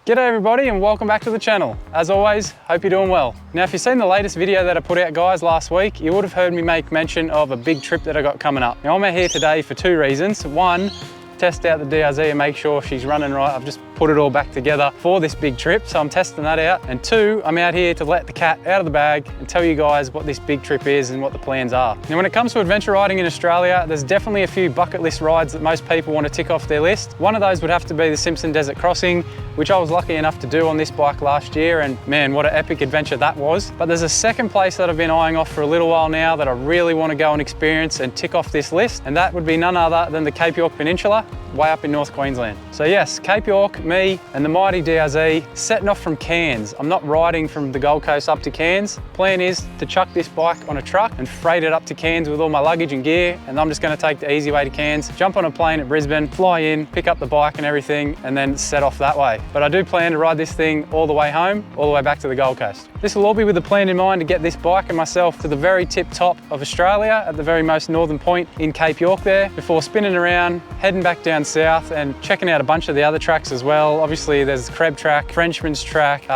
G'day everybody and welcome back to the channel. As always, hope you're doing well. Now if you've seen the latest video that I put out guys last week, you would have heard me make mention of a big trip that I got coming up. Now I'm out here today for two reasons. One, test out the DRZ and make sure she's running right. I've just put it all back together for this big trip, so I'm testing that out. And two, I'm out here to let the cat out of the bag and tell you guys what this big trip is and what the plans are. Now when it comes to adventure riding in Australia, there's definitely a few bucket list rides that most people want to tick off their list. One of those would have to be the Simpson Desert Crossing, which I was lucky enough to do on this bike last year, and man, what an epic adventure that was. But there's a second place that I've been eyeing off for a little while now that I really want to go and experience and tick off this list, and that would be none other than the Cape York Peninsula, way up in North Queensland. So yes, Cape York, me and the mighty DRZ, setting off from Cairns. I'm not riding from the Gold Coast up to Cairns. Plan is to chuck this bike on a truck and freight it up to Cairns with all my luggage and gear, and I'm just going to take the easy way to Cairns, jump on a plane at Brisbane, fly in, pick up the bike and everything, and then set off that way. But I do plan to ride this thing all the way home, all the way back to the Gold Coast. This will all be with the plan in mind to get this bike and myself to the very tip top of Australia, at the very most northern point in Cape York there, before spinning around, heading back down south and checking out a bunch of the other tracks as well. Obviously there's Creb Track, Frenchman's Track,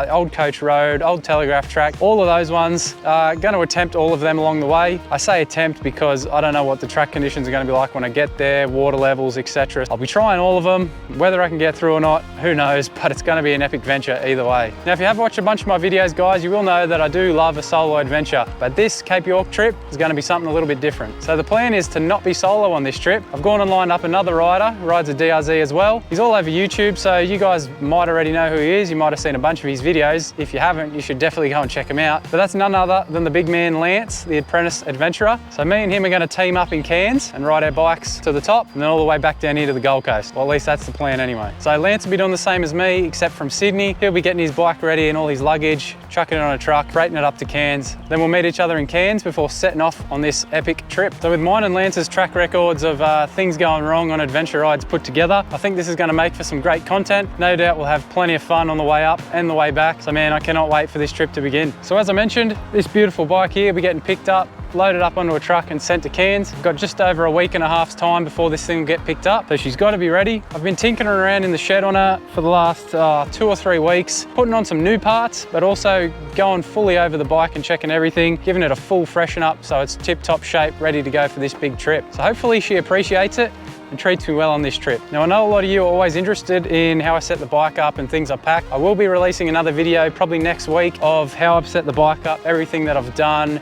Old Coach Road, Old Telegraph Track, all of those ones. Going to attempt all of them along the way. I say attempt because I don't know what the track conditions are going to be like when I get there, water levels, etc. I'll be trying all of them. Whether I can get through or not, who knows, but it's going to be an epic venture either way. Now if you have watched a bunch of my videos guys, you will know that I do love a solo adventure, but this Cape York trip is going to be something a little bit different. So the plan is to not be solo on this trip. I've gone and lined up another rider who rides a DRZ as well. He's all over YouTube, so you guys might already know who he is. You might have seen a bunch of his videos. If you haven't, you should definitely go and check him out. But that's none other than the big man Lance, the Apprentice adventurer. So me and him are going to team up in Cairns and ride our bikes to the top and then all the way back down here to the Gold Coast. Well, at least that's the plan anyway. So Lance will be doing the same as me, except from Sydney. He'll be getting his bike ready and all his luggage, chucking it on a truck, freighting it up to Cairns. Then we'll meet each other in Cairns before setting off on this epic trip. So with mine and Lance's track records of things going wrong on adventure rides put together, I think this is going to make for some great content. No doubt we'll have plenty of fun on the way up and the way back. So man, I cannot wait for this trip to begin. So as I mentioned, this beautiful bike here will be getting picked up, loaded up onto a truck and sent to Cairns. We've got just over a week and a half's time before this thing will get picked up, so she's got to be ready. I've been tinkering around in the shed on her for the last 2 or 3 weeks, putting on some new parts, but also going fully over the bike and checking everything, giving it a full freshen up so it's tip-top shape, ready to go for this big trip. So hopefully she appreciates it and treats me well on this trip. Now I know a lot of you are always interested in how I set the bike up and things I pack. I will be releasing another video probably next week of how I've set the bike up, everything that I've done,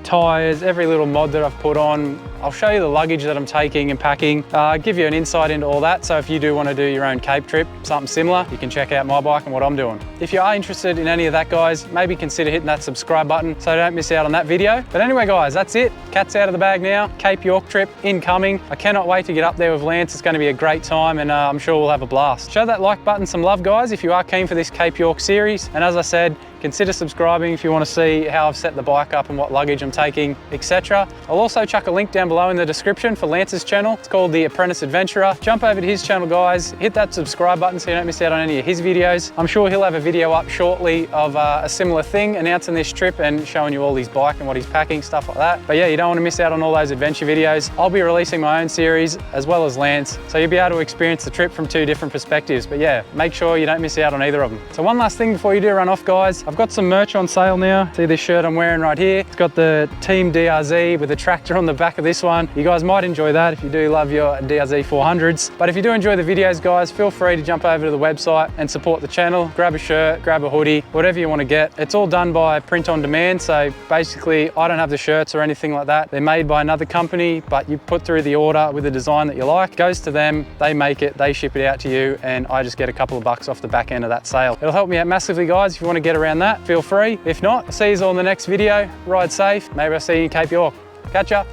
tyres, every little mod that I've put on. I'll show you the luggage that I'm taking and packing, give you an insight into all that. So if you do want to do your own Cape trip, something similar, you can check out my bike and what I'm doing. If you are interested in any of that guys, maybe consider hitting that subscribe button so you don't miss out on that video. But anyway guys, that's it. Cat's out of the bag now. Cape York trip incoming. I cannot wait to get up there with Lance. It's going to be a great time and I'm sure we'll have a blast. Show that like button some love guys if you are keen for this Cape York series, and as I said, consider subscribing if you want to see how I've set the bike up and what luggage I'm taking, etc. I'll also chuck a link down below in the description for Lance's channel. It's called The Apprentice Adventurer. Jump over to his channel guys, hit that subscribe button so you don't miss out on any of his videos. I'm sure he'll have a video up shortly of a similar thing, announcing this trip and showing you all his bike and what he's packing, stuff like that. But yeah, you don't want to miss out on all those adventure videos. I'll be releasing my own series as well as Lance, so you'll be able to experience the trip from 2 different perspectives. But yeah, make sure you don't miss out on either of them. So one last thing before you do run off guys, I've got some merch on sale now. See this shirt I'm wearing right here? It's got the Team DRZ with a tractor on the back of this one. You guys might enjoy that if you do love your DRZ 400s. But if you do enjoy the videos guys, feel free to jump over to the website and support the channel. Grab a shirt, grab a hoodie, whatever you want to get. It's all done by print on demand, so basically I don't have the shirts or anything like that. They're made by another company, but you put through the order with a design that you like, it goes to them, they make it, they ship it out to you, and I just get a couple of bucks off the back end of that sale. It'll help me out massively guys. If you want to get around that, feel free. If not, I'll see you all in the next video. Ride safe. Maybe I'll see you in Cape York. Catch ya.